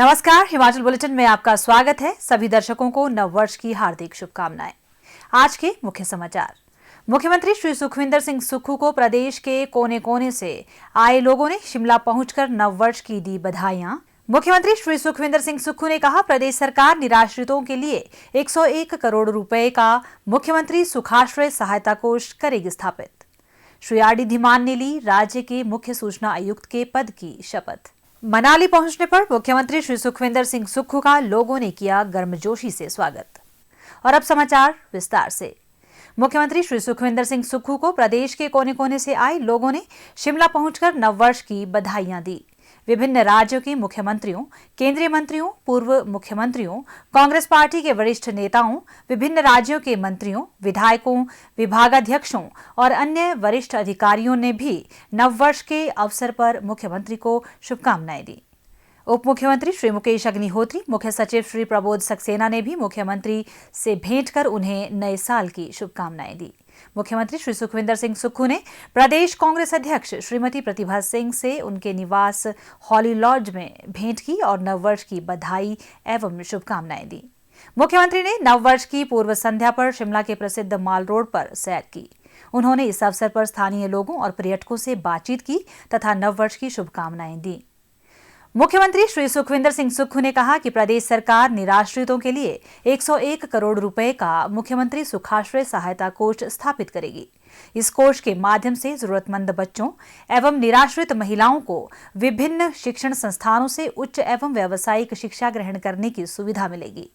नमस्कार, हिमाचल बुलेटिन में आपका स्वागत है। सभी दर्शकों को नववर्ष की हार्दिक शुभकामनाएं। आज के मुख्य समाचार। मुख्यमंत्री श्री सुखविंदर सिंह सुक्खू को प्रदेश के कोने कोने से आए लोगों ने शिमला पहुंचकर नववर्ष की दी बधाइयां। मुख्यमंत्री श्री सुखविंदर सिंह सुक्खू ने कहा, प्रदेश सरकार निराश्रितों के लिए 101 करोड़ रुपए का मुख्यमंत्री सुखाश्रय सहायता कोष करेगी स्थापित। श्री आर.डी. धीमान ने ली राज्य के मुख्य सूचना आयुक्त के पद की शपथ। मनाली पहुंचने पर मुख्यमंत्री श्री सुखविंदर सिंह सुक्खू का लोगों ने किया गर्मजोशी से स्वागत। और अब समाचार विस्तार से। मुख्यमंत्री श्री सुखविंदर सिंह सुक्खू को प्रदेश के कोने कोने से आए लोगों ने शिमला पहुंचकर नववर्ष की बधाइयां दी। विभिन्न राज्यों के मुख्यमंत्रियों, केंद्रीय मंत्रियों, पूर्व मुख्यमंत्रियों, कांग्रेस पार्टी के वरिष्ठ नेताओं, विभिन्न राज्यों के मंत्रियों, विधायकों, विभागाध्यक्षों और अन्य वरिष्ठ अधिकारियों ने भी नववर्ष के अवसर पर मुख्यमंत्री को शुभकामनाएं दी। उप मुख्यमंत्री श्री मुकेश अग्निहोत्री, मुख्य सचिव श्री प्रबोध सक्सेना ने भी मुख्यमंत्री से भेंट कर उन्हें नए साल की शुभकामनाएं दी। मुख्यमंत्री श्री सुखविंदर सिंह सुक्खू ने प्रदेश कांग्रेस अध्यक्ष श्रीमती प्रतिभा सिंह से उनके निवास हॉली लॉज में भेंट की और नववर्ष की बधाई एवं शुभकामनाएं दी। मुख्यमंत्री ने नववर्ष की पूर्व संध्या पर शिमला के प्रसिद्ध माल रोड पर सैर की। उन्होंने इस अवसर पर स्थानीय लोगों और पर्यटकों से बातचीत की तथा नववर्ष की शुभकामनाएं दी। मुख्यमंत्री श्री सुखविंदर सिंह सुक्खू ने कहा कि प्रदेश सरकार निराश्रितों के लिए 101 करोड़ रुपए का मुख्यमंत्री सुखाश्रय सहायता कोष स्थापित करेगी। इस कोष के माध्यम से जरूरतमंद बच्चों एवं निराश्रित महिलाओं को विभिन्न शिक्षण संस्थानों से उच्च एवं व्यावसायिक शिक्षा ग्रहण करने की सुविधा मिलेगी।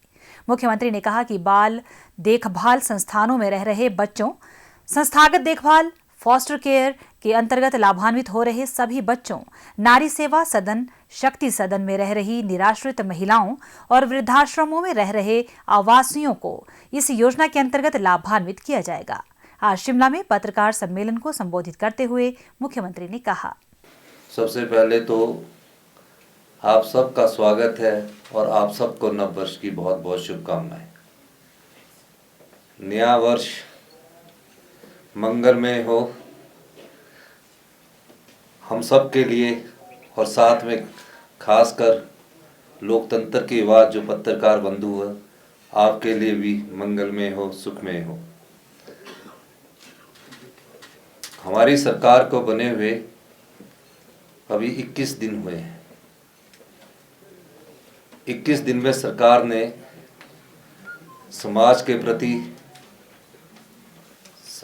मुख्यमंत्री ने कहा कि बाल देखभाल संस्थानों में रह रहे बच्चों, संस्थागत देखभाल, फॉस्टर केयर के अंतर्गत लाभान्वित हो रहे सभी बच्चों, नारी सेवा सदन, शक्ति सदन में रह रही निराश्रित महिलाओं और वृद्धाश्रमों में रह रहे आवासियों को इस योजना के अंतर्गत लाभान्वित किया जाएगा। आज शिमला में पत्रकार सम्मेलन को संबोधित करते हुए मुख्यमंत्री ने कहा, सबसे पहले तो आप सबका स्वागत है और आप सबको नववर्ष की बहुत बहुत शुभकामनाएं। नया वर्ष मंगलमय हो हम सब के लिए और साथ में खासकर लोकतंत्र की आवाज़ जो पत्रकार बंधु है, आपके लिए भी मंगलमय हो, सुखमय हो। हमारी सरकार को बने हुए अभी 21 दिन हुए हैं। 21 दिन में सरकार ने समाज के प्रति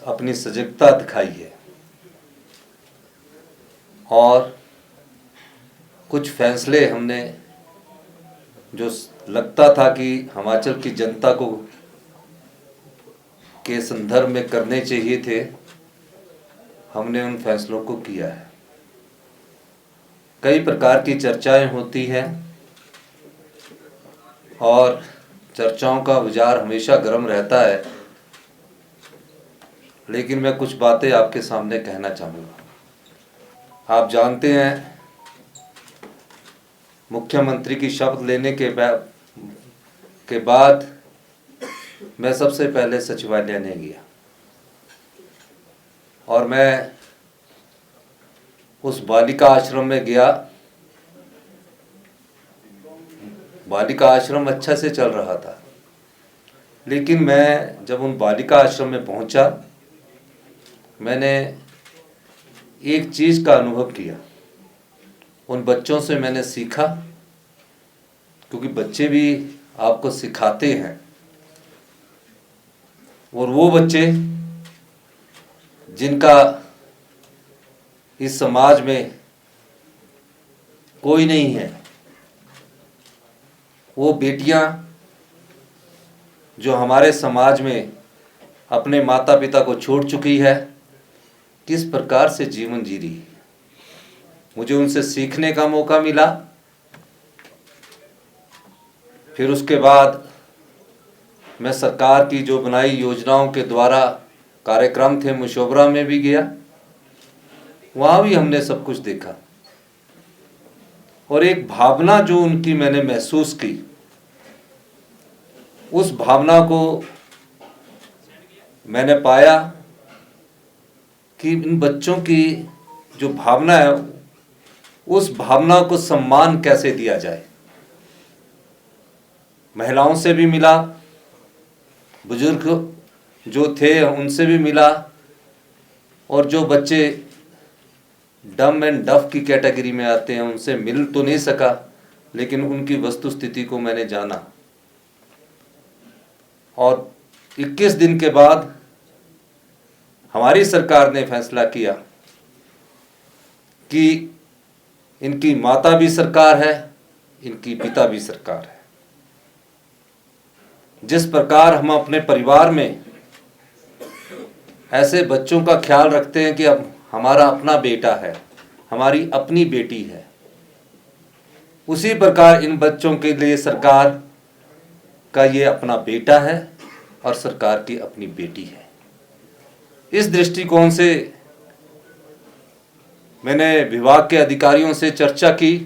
अपनी सजगता दिखाई है और कुछ फैसले हमने जो लगता था कि हिमाचल की जनता को के संदर्भ में करने चाहिए थे, हमने उन फैसलों को किया है। कई प्रकार की चर्चाएं होती हैं और चर्चाओं का बाजार हमेशा गर्म रहता है, लेकिन मैं कुछ बातें आपके सामने कहना चाहूँगा। आप जानते हैं, मुख्यमंत्री की शपथ लेने के बाद मैं सबसे पहले सचिवालय ने गया और मैं उस बालिका आश्रम में गया। बालिका आश्रम अच्छा से चल रहा था, लेकिन मैं जब उन बालिका आश्रम में पहुंचा, मैंने एक चीज़ का अनुभव किया। उन बच्चों से मैंने सीखा, क्योंकि बच्चे भी आपको सिखाते हैं, और वो बच्चे जिनका इस समाज में कोई नहीं है, वो बेटियां जो हमारे समाज में अपने माता पिता को छोड़ चुकी है, किस प्रकार से जीवन जी रही है, मुझे उनसे सीखने का मौका मिला। फिर उसके बाद मैं सरकार की जो बनाई योजनाओं के द्वारा कार्यक्रम थे, मुशोबरा में भी गया, वहाँ भी हमने सब कुछ देखा और एक भावना जो उनकी मैंने महसूस की, उस भावना को मैंने पाया कि इन बच्चों की जो भावना है, उस भावना को सम्मान कैसे दिया जाए। महिलाओं से भी मिला, बुजुर्ग जो थे उनसे भी मिला, और जो बच्चे डम एंड डफ की कैटेगरी में आते हैं उनसे मिल तो नहीं सका, लेकिन उनकी वस्तुस्थिति को मैंने जाना। और 21 दिन के बाद हमारी सरकार ने फैसला किया कि इनकी माता भी सरकार है, इनकी पिता भी सरकार है। जिस प्रकार हम अपने परिवार में ऐसे बच्चों का ख्याल रखते हैं कि अब हमारा अपना बेटा है, हमारी अपनी बेटी है, उसी प्रकार इन बच्चों के लिए सरकार का ये अपना बेटा है और सरकार की अपनी बेटी है। इस दृष्टिकोण से मैंने विभाग के अधिकारियों से चर्चा की।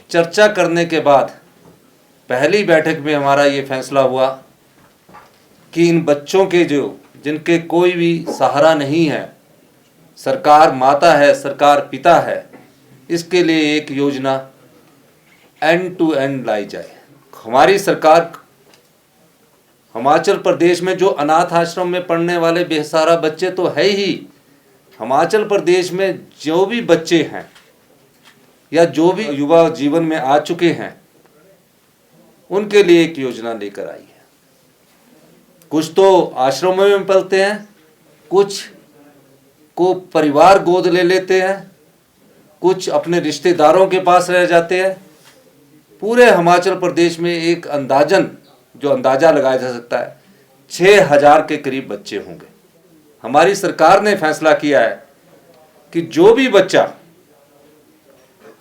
चर्चा करने के बाद पहली बैठक में हमारा ये फैसला हुआ कि इन बच्चों के जिनके कोई भी सहारा नहीं है, सरकार माता है, सरकार पिता है, इसके लिए एक योजना एंड टू एंड लाई जाए। हमारी सरकार हिमाचल प्रदेश में जो अनाथ आश्रम में पढ़ने वाले बेसहारा बच्चे तो है ही, हिमाचल प्रदेश में जो भी बच्चे हैं या जो भी युवा जीवन में आ चुके हैं उनके लिए एक योजना लेकर आई है। कुछ तो आश्रमों में पलते हैं, कुछ को परिवार गोद ले लेते हैं, कुछ अपने रिश्तेदारों के पास रह जाते हैं। पूरे हिमाचल प्रदेश में एक जो अंदाजा लगाया जा सकता है 6000 के करीब बच्चे होंगे। हमारी सरकार ने फैसला किया है कि जो भी बच्चा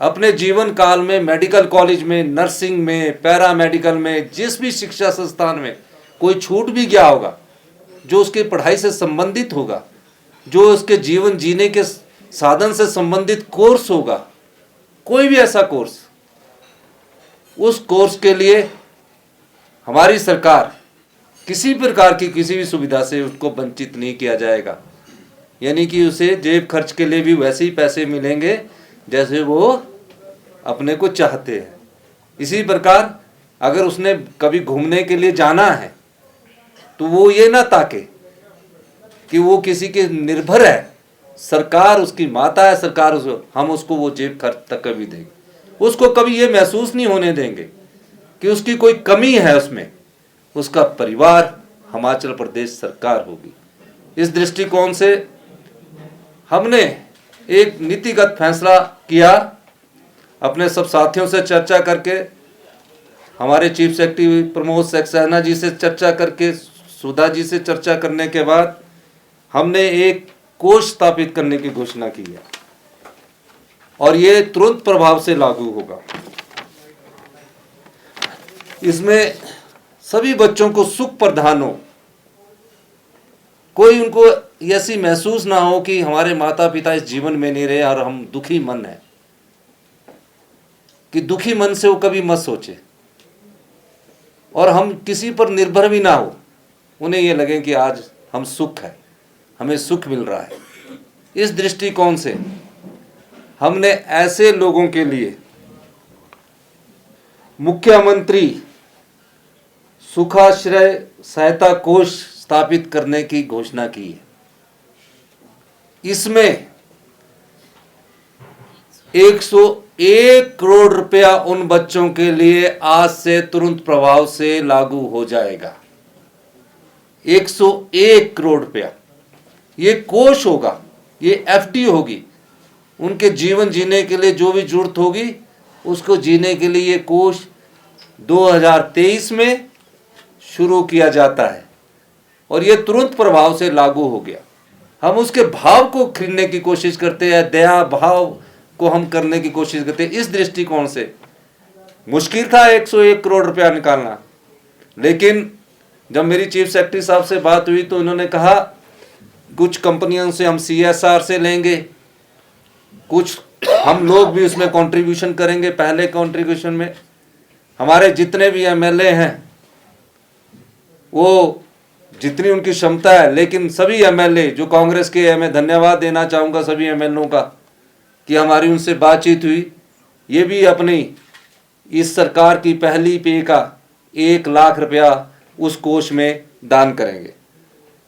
अपने जीवन काल में मेडिकल कॉलेज में, नर्सिंग में, पैरामेडिकल में, जिस भी शिक्षा संस्थान में कोई छूट भी गया होगा, जो उसकी पढ़ाई से संबंधित होगा, जो उसके जीवन जीने के साधन से संबंधित कोर्स होगा, कोई भी ऐसा कोर्स, उस कोर्स के लिए हमारी सरकार किसी प्रकार की किसी भी सुविधा से उसको वंचित नहीं किया जाएगा। यानी कि उसे जेब खर्च के लिए भी वैसे ही पैसे मिलेंगे जैसे वो अपने को चाहते हैं। इसी प्रकार अगर उसने कभी घूमने के लिए जाना है तो वो ये ना ताके कि वो किसी के निर्भर है, सरकार उसकी माता है, सरकार हम उसको वो जेब खर्च तक कभी देंगे, उसको कभी ये महसूस नहीं होने देंगे कि उसकी कोई कमी है उसमें। उसका परिवार हिमाचल प्रदेश सरकार होगी। इस दृष्टिकोण से हमने एक नीतिगत फैसला किया, अपने सब साथियों से चर्चा करके, हमारे चीफ सेक्रेटरी प्रमोद सक्सेना जी से चर्चा करके, सुधा जी से चर्चा करने के बाद हमने एक कोष स्थापित करने की घोषणा की है और ये तुरंत प्रभाव से लागू होगा। इसमें सभी बच्चों को सुख प्रदान हो, कोई उनको ऐसी महसूस ना हो कि हमारे माता पिता इस जीवन में नहीं रहे और हम दुखी मन है, कि दुखी मन से वो कभी मत सोचे, और हम किसी पर निर्भर भी ना हो, उन्हें ये लगे कि आज हम सुख है, हमें सुख मिल रहा है। इस दृष्टिकोण से हमने ऐसे लोगों के लिए मुख्यमंत्री सुखाश्रय सहायता कोष स्थापित करने की घोषणा की है। इसमें 101 करोड़ रुपया उन बच्चों के लिए आज से तुरंत प्रभाव से लागू हो जाएगा। 101 करोड़ रुपया ये कोष होगा, ये एफडी होगी। उनके जीवन जीने के लिए जो भी जरूरत होगी उसको जीने के लिए ये कोष 2023 में शुरू किया जाता है और ये तुरंत प्रभाव से लागू हो गया। हम उसके भाव को खरीदने की कोशिश करते हैं, दया भाव को हम करने की कोशिश करते हैं। इस दृष्टिकोण से मुश्किल था 101 करोड़ रुपया निकालना, लेकिन जब मेरी चीफ सेक्रेटरी साहब से बात हुई तो उन्होंने कहा कुछ कंपनियों से हम CSR से लेंगे, कुछ हम लोग भी उसमें कंट्रीब्यूशन करेंगे। पहले कंट्रीब्यूशन में हमारे जितने भी MLA हैं वो जितनी उनकी क्षमता है, लेकिन सभी MLA जो कांग्रेस के, मैं धन्यवाद देना चाहूँगा सभी MLA का कि हमारी उनसे बातचीत हुई, ये भी अपनी इस सरकार की पहली पे का 1 लाख रुपया उस कोष में दान करेंगे।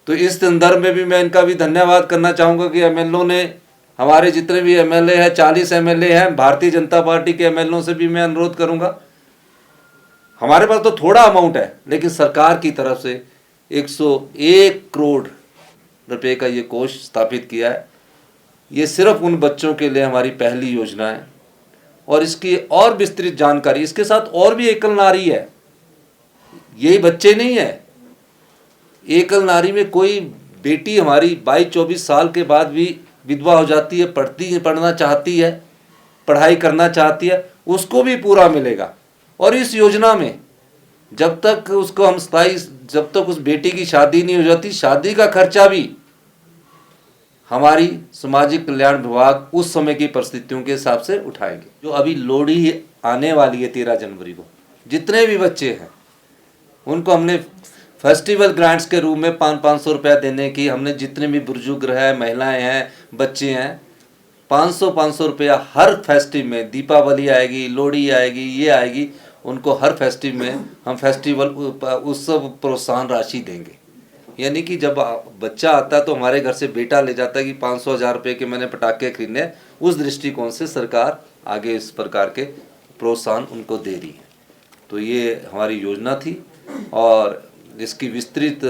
तो इस संदर्भ में भी मैं इनका भी धन्यवाद करना चाहूँगा कि एमएलओ ने, हमारे जितने भी एमएलए हैं, 40 एमएलए हैं, भारतीय जनता पार्टी के एमएलओ से भी मैं अनुरोध करूँगा, हमारे पास तो थोड़ा अमाउंट है, लेकिन सरकार की तरफ से 101 करोड़ रुपए का ये कोष स्थापित किया है। ये सिर्फ उन बच्चों के लिए हमारी पहली योजना है और इसकी और विस्तृत जानकारी, इसके साथ और भी एकल नारी है, यही बच्चे नहीं है। एकल नारी में कोई बेटी हमारी 22-24 साल के बाद भी विधवा हो जाती है, पढ़ना चाहती है, पढ़ाई करना चाहती है, उसको भी पूरा मिलेगा। और इस योजना में जब तक उसको हम जब तक उस बेटी की शादी नहीं हो जाती, शादी का खर्चा भी हमारी सामाजिक कल्याण विभाग उस समय की परिस्थितियों के हिसाब से उठाएंगे। जो अभी लोहड़ी आने वाली है 13 जनवरी को, जितने भी बच्चे हैं उनको हमने फेस्टिवल ग्रांट्स के रूप में 500-500 रुपया देने की, हमने जितने भी बुजुर्ग हैं, महिलाएं हैं, बच्चे हैं, 500-500 रुपया हर फेस्टिव में, दीपावली आएगी, लोहड़ी आएगी, ये आएगी, उनको हर फेस्टिव में हम फेस्टिवल उत्सव प्रोत्साहन राशि देंगे। यानी कि जब बच्चा आता है तो हमारे घर से बेटा ले जाता है कि 500-1000 रुपये के मैंने पटाखे खरीदने, उस दृष्टिकोण से सरकार आगे इस प्रकार के प्रोत्साहन उनको दे रही है। तो ये हमारी योजना थी और इसकी विस्तृत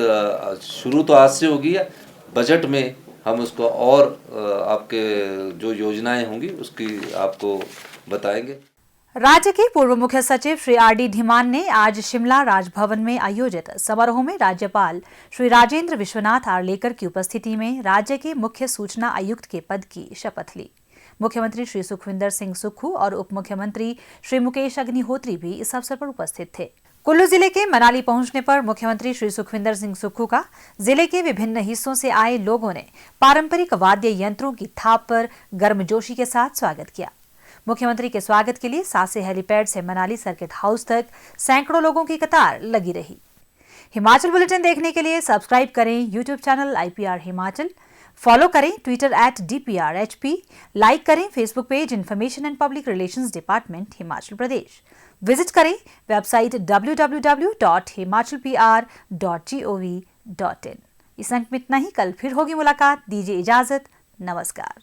शुरू तो आज से होगी है, बजट में हम उसको और आपके जो योजनाएं होंगी उसकी आपको बताएंगे। राज्य के पूर्व मुख्य सचिव श्री आर.डी. धीमान ने आज शिमला राजभवन में आयोजित समारोह में राज्यपाल श्री राजेंद्र विश्वनाथ आर्लेकर की उपस्थिति में राज्य के मुख्य सूचना आयुक्त के पद की शपथ ली। मुख्यमंत्री श्री सुखविंदर सिंह सुक्खू और उप मुख्यमंत्री श्री मुकेश अग्निहोत्री भी इस अवसर पर उपस्थित थे। कुल्लू जिले के मनाली पहुंचने पर मुख्यमंत्री श्री सुखविंदर सिंह सुक्खू का जिले के विभिन्न हिस्सों से आए लोगों ने पारंपरिक वाद्य यंत्रों की थाप पर गर्मजोशी के साथ स्वागत किया। मुख्यमंत्री के स्वागत के लिए सासे हेलीपैड से मनाली सर्किट हाउस तक सैकड़ों लोगों की कतार लगी रही। हिमाचल बुलेटिन देखने के लिए सब्सक्राइब करें YouTube channel IPR Himachal, follow करें ट्विटर @DPRHP, लाइक करें Facebook page information and public relations department Himachal Pradesh, visit करें वेबसाइट www.himachalpr.gov.in। इस अंक में इतना ही, कल फिर होगी मुलाकात, दीजिए इजाजत, नमस्कार।